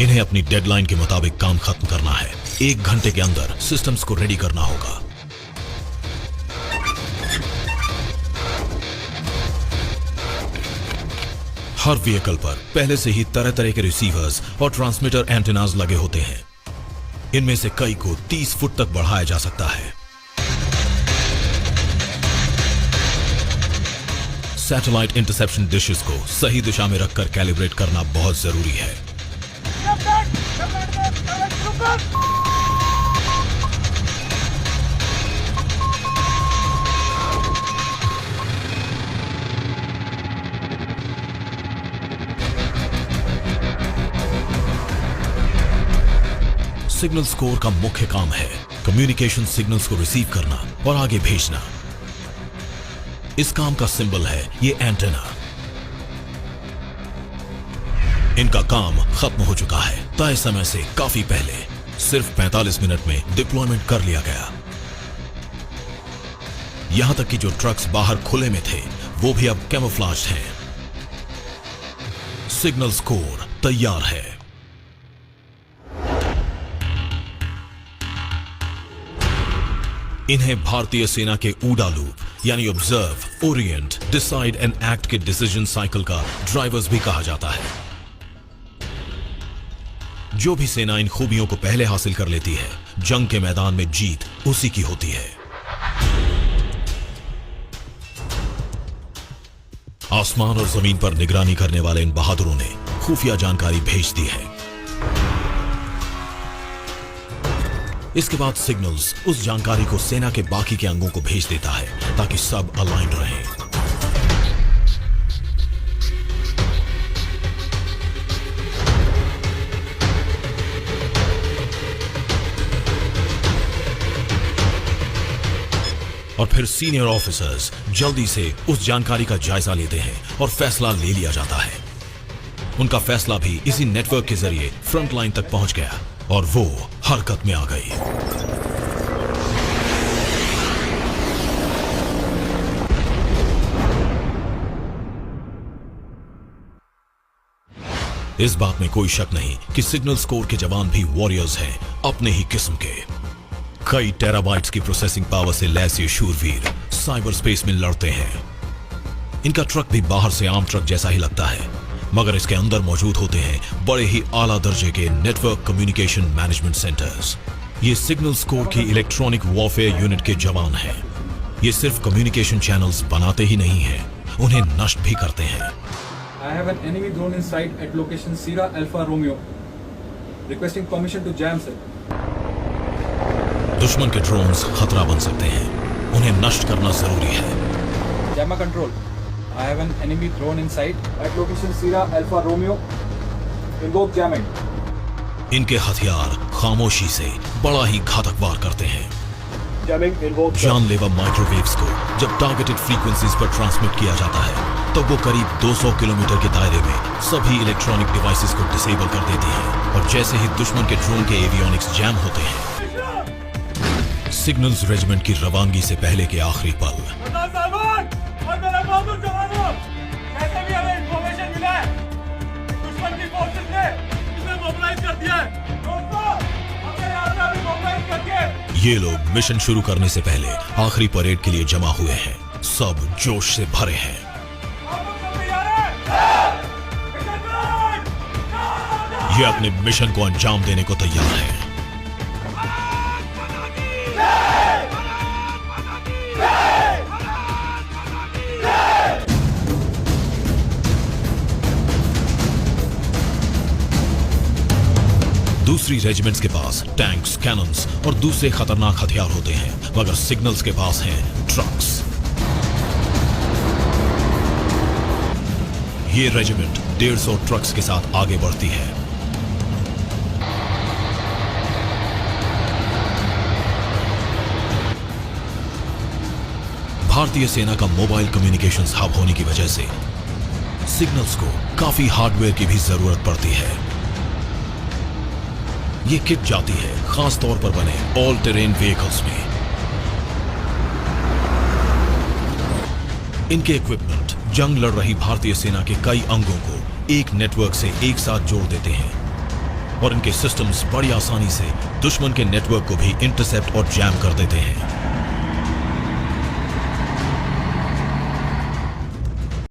इन्हें अपनी डेडलाइन के मुताबिक काम खत्म करना है। 1 घंटे के अंदर सिस्टम्स को रेडी करना होगा। हर व्हीकल पर पहले से ही तरह तरह के रिसीवर्स और ट्रांसमीटर एंटेनाज लगे होते हैं। इनमें से कई को 30 फुट तक बढ़ाया जा सकता है। सैटेलाइट इंटरसेप्शन डिशेस को सही दिशा में रखकर कैलिब्रेट करना बहुत जरूरी है। सिग्नल स्कोर का मुख्य काम है कम्युनिकेशन सिग्नल्स को रिसीव करना और आगे भेजना। इस काम का सिंबल है ये एंटेना। इनका काम खत्म हो चुका है। तय समय से काफी पहले सिर्फ 45 मिनट में डिप्लॉयमेंट कर लिया गया। यहां तक कि जो ट्रक्स बाहर खुले में थे वो भी अब कैमोफ्लेज्ड हैं। सिग्नल स्कोर तैयार है। इन्हें भारतीय सेना के ऊडा लूप यानी observe, Orient, decide and act के डिसीजन साइकिल का ड्राइवर्स भी कहा जाता है। जो भी सेना इन खूबियों को पहले हासिल कर लेती है, जंग के मैदान में जीत उसी की होती है। आसमान और जमीन पर निगरानी करने वाले इन बहादुरों ने खुफिया जानकारी भेज दी है। इसके बाद सिग्नल्स उस जानकारी को सेना के बाकी के अंगों को भेज देता है ताकि सब अलाइंड रहें। और फिर सीनियर ऑफिसर्स जल्दी से उस जानकारी का जायजा लेते हैं और फैसला ले लिया जाता है। उनका फैसला भी इसी नेटवर्क के जरिए फ्रंट लाइन तक पहुंच गया और वो हरकत में आ गई। इस बात में कोई शक नहीं कि सिग्नल स्कोर के जवान भी वॉरियर्स हैं, अपने ही किस्म के। कई टेराबाइट्स की प्रोसेसिंग पावर से लैस ये शूरवीर साइबर स्पेस में लड़ते हैं। इनका ट्रक भी बाहर से आम ट्रक जैसा ही लगता है, मगर इसके अंदर मौजूद होते हैं बड़े ही आला दर्जे के नेटवर्क कम्युनिकेशन मैनेजमेंट सेंटर्स। ये सिग्नल स्कोर की इलेक्ट्रॉनिक वॉरफेयर यूनिट के जवान हैं। ये सिर्फ कम्युनिकेशन चैनल्स बनाते ही नहीं हैं, उन्हें नष्ट भी करते हैं। I have an enemy drone in sight at location Sierra Alpha Romeo. Requesting permission to jam, sir. दुश्मन के ड्रोन्स खतरा बन सकते हैं, उन्हें नष्ट करना जरूरी है। Jammer control. I have an enemy drone in sight at location Sierra Alpha Romeo. Invoke jamming. इनके हथियार खामोशी से बड़ा ही घातक वार करते हैं। Jamming invoke. जानलेवा माइक्रोवेव्स को जब टारगेटेड फ्रीक्वेंसीज पर ट्रांसमिट किया जाता है तो वो करीब 200 किलोमीटर के दायरे में सभी इलेक्ट्रॉनिक डिवाइसेस को डिसेबल कर देती है। और जैसे ही दुश्मन के ड्रोन के एवियोनिक्स जैम होते हैं, सिग्नल्स रेजिमेंट की रवानगी से पहले के आखिरी पल, ये लोग मिशन शुरू करने से पहले आखिरी परेड के लिए जमा हुए हैं। सब जोश से भरे हैं। ये अपने मिशन को अंजाम देने को तैयार हैं। दूसरी रेजिमेंट्स के पास टैंक्स, कैनन्स और दूसरे खतरनाक हथियार होते हैं, मगर सिग्नल्स के पास हैं ट्रक्स। ये रेजिमेंट 150 ट्रक्स के साथ आगे बढ़ती है। भारतीय सेना का मोबाइल कम्युनिकेशंस हब होने की वजह से सिग्नल्स को काफी हार्डवेयर की भी जरूरत पड़ती है। ये किट जाती है खास तौर पर बने ऑल टेरेन व्हीकल्स में। इनके इक्विपमेंट जंग लड़ रही भारतीय सेना के कई अंगों को एक नेटवर्क से एक साथ जोड़ देते हैं। और इनके सिस्टम्स बड़ी आसानी से दुश्मन के नेटवर्क को भी इंटरसेप्ट और जैम कर देते हैं।